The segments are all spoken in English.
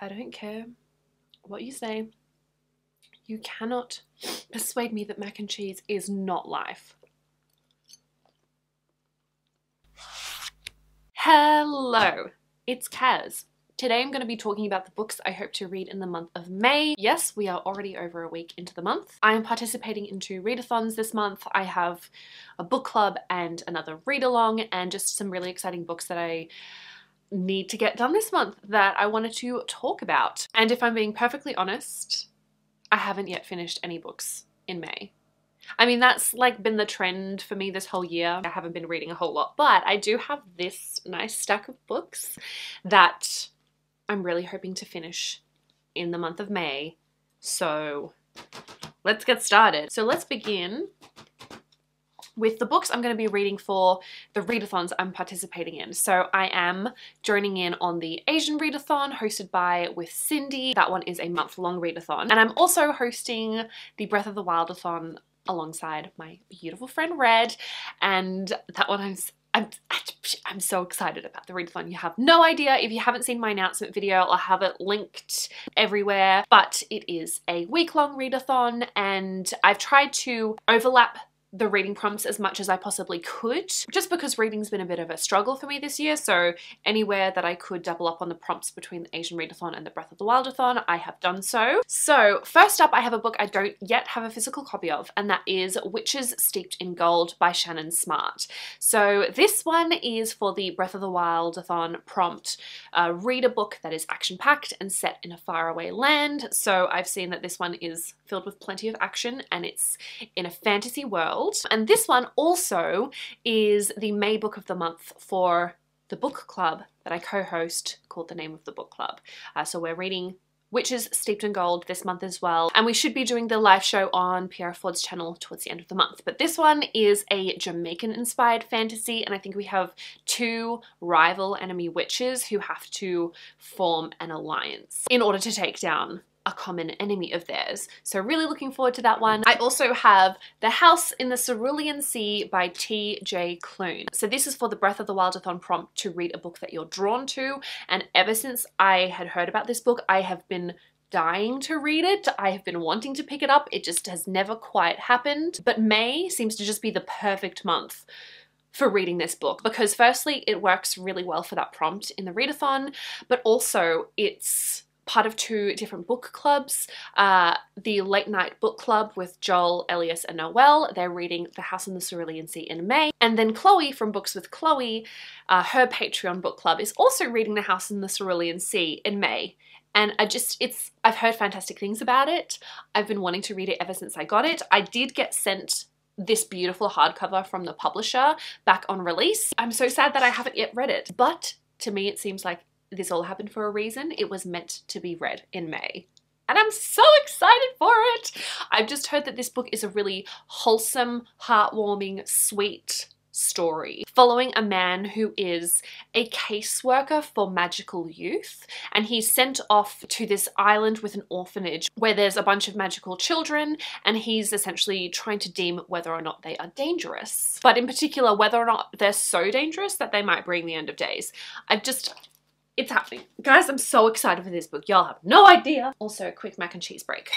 I don't care what you say. You cannot persuade me that mac and cheese is not life. Hello, it's Kaz. Today I'm going to be talking about the books I hope to read in the month of May. Yes, we are already over a week into the month. I am participating in 2 readathons this month. I have a book club and another read-along and just some really exciting books that I need to get done this month that I wanted to talk about. And if I'm being perfectly honest, I haven't yet finished any books in May. I mean, that's like been the trend for me this whole year. I haven't been reading a whole lot, but I do have this nice stack of books that I'm really hoping to finish in the month of May. So let's get started. So let's begin with the books I'm going to be reading for the readathons I'm participating in. So I am joining in on the Asian readathon hosted by with Cindy. That one is a month-long readathon. And I'm also hosting the Breath of the Wildathon alongside my beautiful friend Red. And that one I'm so excited about the readathon. You have no idea. If you haven't seen my announcement video, I'll have it linked everywhere. But it is a week-long readathon and I've tried to overlap the reading prompts as much as I possibly could, just because reading's been a bit of a struggle for me this year. So anywhere that I could double up on the prompts between the Asian readathon and the Breath of the Wildathon, I have done so. So first up, I have a book I don't yet have a physical copy of, and that is Witches Steeped in Gold by Shannon Smart. So this one is for the Breath of the Wildathon prompt. Read a book that is action-packed and set in a faraway land. So I've seen that this one is filled with plenty of action and it's in a fantasy world. And this one also is the May book of the month for the book club that I co-host called The Name of the Book Club. So we're reading Witches Steeped in Gold this month as well. And we should be doing the live show on Pierre Ford's channel towards the end of the month. But this one is a Jamaican-inspired fantasy, and I think we have 2 rival enemy witches who have to form an alliance in order to take down a common enemy of theirs. So really looking forward to that one. I also have The House in the Cerulean Sea by T.J. Klune. So this is for the Breath of the Wildathon prompt to read a book that you're drawn to. And ever since I had heard about this book, I have been dying to read it. I have been wanting to pick it up. It just has never quite happened. But May seems to just be the perfect month for reading this book because firstly, it works really well for that prompt in the readathon, but also it's part of 2 different book clubs. The Late Night Book Club with Joel, Elias and Noelle. They're reading The House in the Cerulean Sea in May. And then Chloe from Books with Chloe, her Patreon book club, is also reading The House in the Cerulean Sea in May. And I've heard fantastic things about it. I've been wanting to read it ever since I got it. I did get sent this beautiful hardcover from the publisher back on release. I'm so sad that I haven't yet read it, but to me it seems like this all happened for a reason. It was meant to be read in May. And I'm so excited for it. I've just heard that this book is a really wholesome, heartwarming, sweet story following a man who is a caseworker for magical youth, and he's sent off to this island with an orphanage where there's a bunch of magical children, and he's essentially trying to deem whether or not they are dangerous, but in particular whether or not they're so dangerous that they might bring the end of days. It's happening. Guys, I'm so excited for this book. Y'all have no idea. Also, a quick mac and cheese break.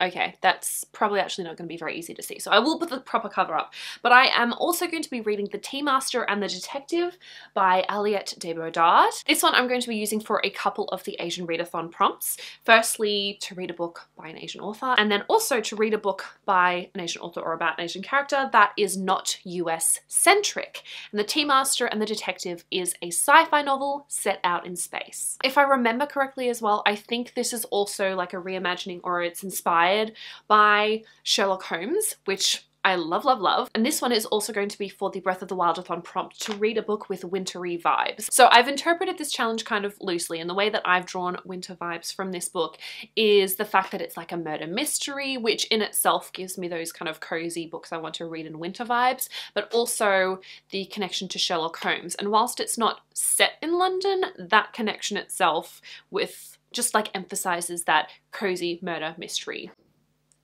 Okay, that's probably actually not going to be very easy to see, so I will put the proper cover up. But I am also going to be reading The Tea Master and the Detective by Aliette de Bodard. This one I'm going to be using for a couple of the Asian readathon prompts. Firstly, to read a book by an Asian author, and then also to read a book by an Asian author or about an Asian character that is not US-centric. And The Tea Master and the Detective is a sci-fi novel set out in space. If I remember correctly as well, I think this is also like a reimagining, or it's inspired by Sherlock Holmes, which I love, love, love. And this one is also going to be for the Breath of the Wildathon prompt to read a book with wintry vibes. So I've interpreted this challenge kind of loosely, and the way that I've drawn winter vibes from this book is the fact that it's like a murder mystery, which in itself gives me those kind of cozy books I want to read in winter vibes, but also the connection to Sherlock Holmes. And whilst it's not set in London, that connection itself with just like emphasizes that cozy murder mystery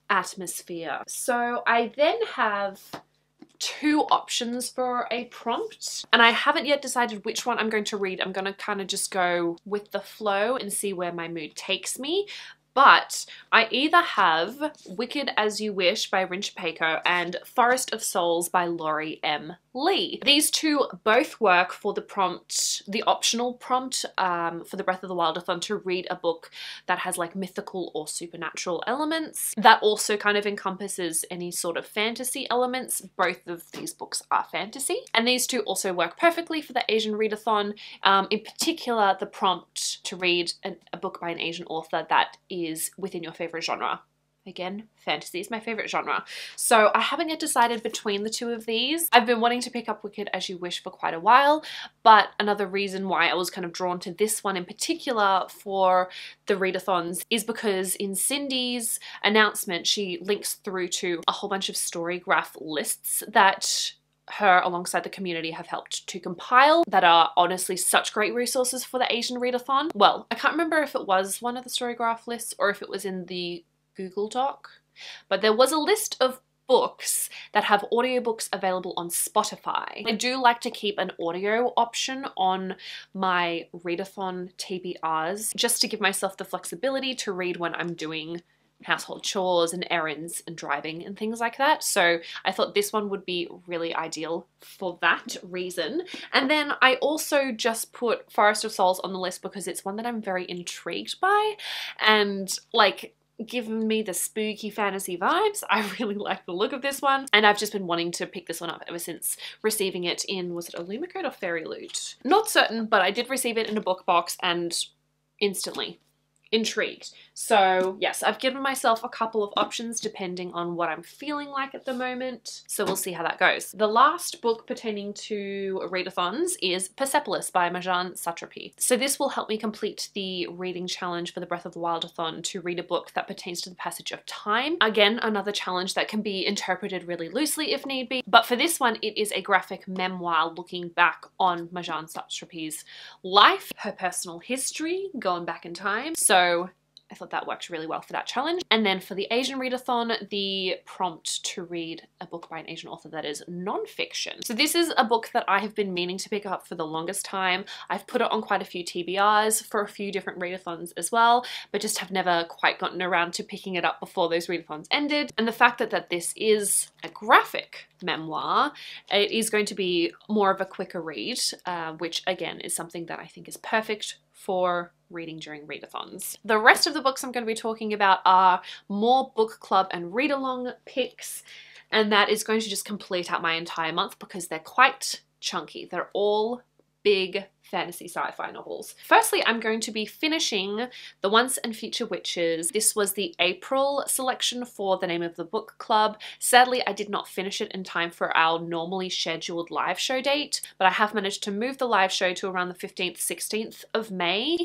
atmosphere. So I then have two options for a prompt, and I haven't yet decided which one I'm going to read. I'm going to kind of just go with the flow and see where my mood takes me. But I either have Wicked As You Wish by Rinch Paco and Forest of Souls by Laurie M. Lee. These two both work for the prompt, the optional prompt for the Breath of the Wildathon, to read a book that has like mythical or supernatural elements. That also kind of encompasses any sort of fantasy elements. Both of these books are fantasy. And these two also work perfectly for the Asian readathon. In particular, the prompt to read a book by an Asian author that is within your favorite genre. Again, fantasy is my favorite genre. So I haven't yet decided between the two of these. I've been wanting to pick up Wicked As You Wish for quite a while, but another reason why I was kind of drawn to this one in particular for the readathons is because in Cindy's announcement, she links through to a whole bunch of story graph lists that her alongside the community have helped to compile that are honestly such great resources for the Asian readathon. Well, I can't remember if it was one of the storygraph lists or if it was in the Google Doc, but there was a list of books that have audiobooks available on Spotify. I do like to keep an audio option on my readathon TBRs just to give myself the flexibility to read when I'm doing household chores and errands and driving and things like that. So I thought this one would be really ideal for that reason. And then I also just put Forest of Souls on the list because it's one that I'm very intrigued by, and like given me the spooky fantasy vibes. I really like the look of this one, and I've just been wanting to pick this one up ever since receiving it in, was it Illumicode or Fairy Loot? Not certain, but I did receive it in a book box and instantly intrigued. So yes, I've given myself a couple of options depending on what I'm feeling like at the moment. So we'll see how that goes. The last book pertaining to readathons is Persepolis by Marjane Satrapi. So this will help me complete the reading challenge for the Breath of the Wildathon to read a book that pertains to the passage of time. Again, another challenge that can be interpreted really loosely if need be. But for this one, it is a graphic memoir looking back on Marjane Satrapi's life, her personal history, going back in time. So I thought that worked really well for that challenge. And then for the Asian readathon, the prompt to read a book by an Asian author that is non-fiction. So this is a book that I have been meaning to pick up for the longest time. I've put it on quite a few TBRs for a few different readathons as well, but just have never quite gotten around to picking it up before those readathons ended. And the fact that this is a graphic memoir, it is going to be more of a quicker read, which again is something that I think is perfect for reading during readathons. The rest of the books I'm going to be talking about are more book club and read-along picks, and that is going to just complete out my entire month because they're quite chunky. They're all big fantasy sci-fi novels. Firstly, I'm going to be finishing The Once and Future Witches. This was the April selection for the name of the book club. Sadly, I did not finish it in time for our normally scheduled live show date, but I have managed to move the live show to around the 15th, 16th of May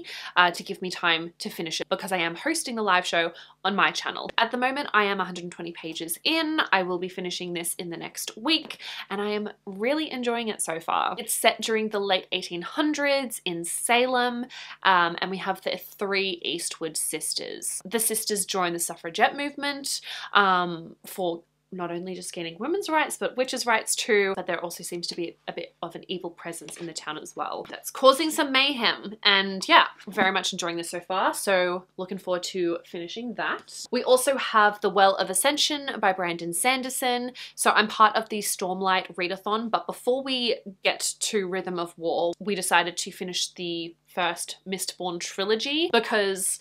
to give me time to finish it because I am hosting the live show on my channel. At the moment, I am 120 pages in. I will be finishing this in the next week, and I am really enjoying it so far. It's set during the late 1800s in Salem, and we have the three Eastwood sisters. The sisters joined the suffragette movement for not only just gaining women's rights, but witches' rights too. But there also seems to be a bit of an evil presence in the town as well that's causing some mayhem. And yeah, very much enjoying this so far. So looking forward to finishing that. We also have The Well of Ascension by Brandon Sanderson. So I'm part of the Stormlight readathon, but before we get to Rhythm of War, we decided to finish the first Mistborn trilogy because,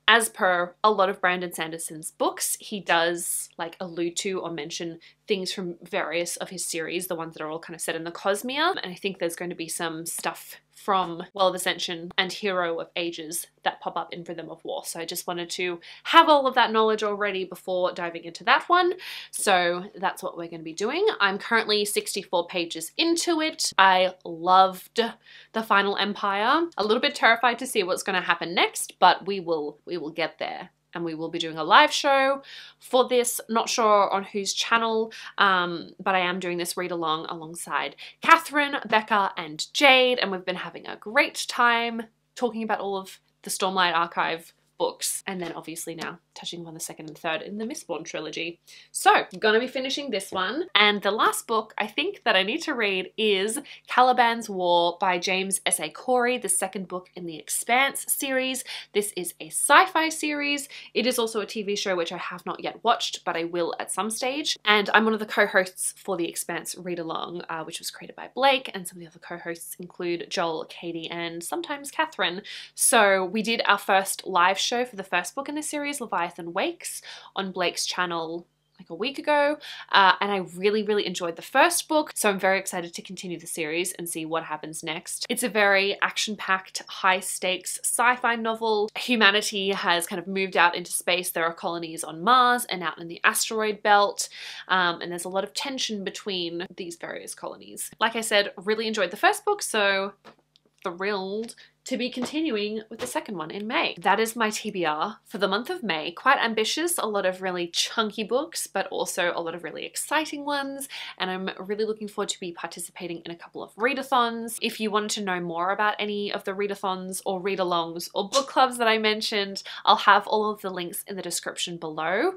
as per a lot of Brandon Sanderson's books, he does like allude to or mention things from various of his series, the ones that are all kind of set in the Cosmere. And I think there's going to be some stuff from Well of Ascension and Hero of Ages that pop up in Rhythm of War. So I just wanted to have all of that knowledge already before diving into that one. So that's what we're going to be doing. I'm currently 64 pages into it. I loved The Final Empire. A little bit terrified to see what's going to happen next, but we will get there. And we will be doing a live show for this, not sure on whose channel, but I am doing this read along alongside Catherine, Becca, and Jade, and we've been having a great time talking about all of the Stormlight Archive books. And then obviously now touching on the second and third in the Mistborn trilogy. So I'm gonna be finishing this one. And the last book I think that I need to read is Caliban's War by James S.A. Corey, the second book in the Expanse series. This is a sci-fi series. It is also a TV show which I have not yet watched, but I will at some stage. And I'm one of the co-hosts for the Expanse read-along, which was created by Blake, and some of the other co-hosts include Joel, Katie, and sometimes Catherine. So we did our first live show for the first book in the series, Leviathan Wakes, on Blake's channel like a week ago, and I really enjoyed the first book, so I'm very excited to continue the series and see what happens next. It's a very action-packed, high-stakes sci-fi novel. Humanity has kind of moved out into space. There are colonies on Mars and out in the asteroid belt, and there's a lot of tension between these various colonies. Like I said, really enjoyed the first book, so thrilled to be continuing with the second one in May. That is my TBR for the month of May. Quite ambitious, a lot of really chunky books, but also a lot of really exciting ones. And I'm really looking forward to be participating in a couple of readathons. If you wanted to know more about any of the readathons or read-alongs or book clubs that I mentioned, I'll have all of the links in the description below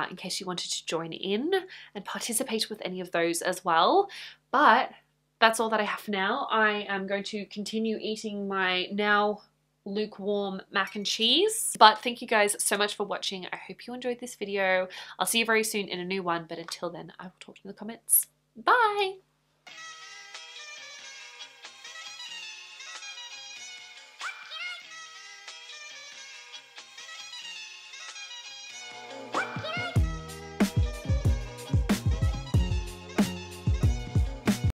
in case you wanted to join in and participate with any of those as well. But that's all that I have for now. I am going to continue eating my now lukewarm mac and cheese. But thank you guys so much for watching. I hope you enjoyed this video. I'll see you very soon in a new one, but until then, I will talk to you in the comments. Bye!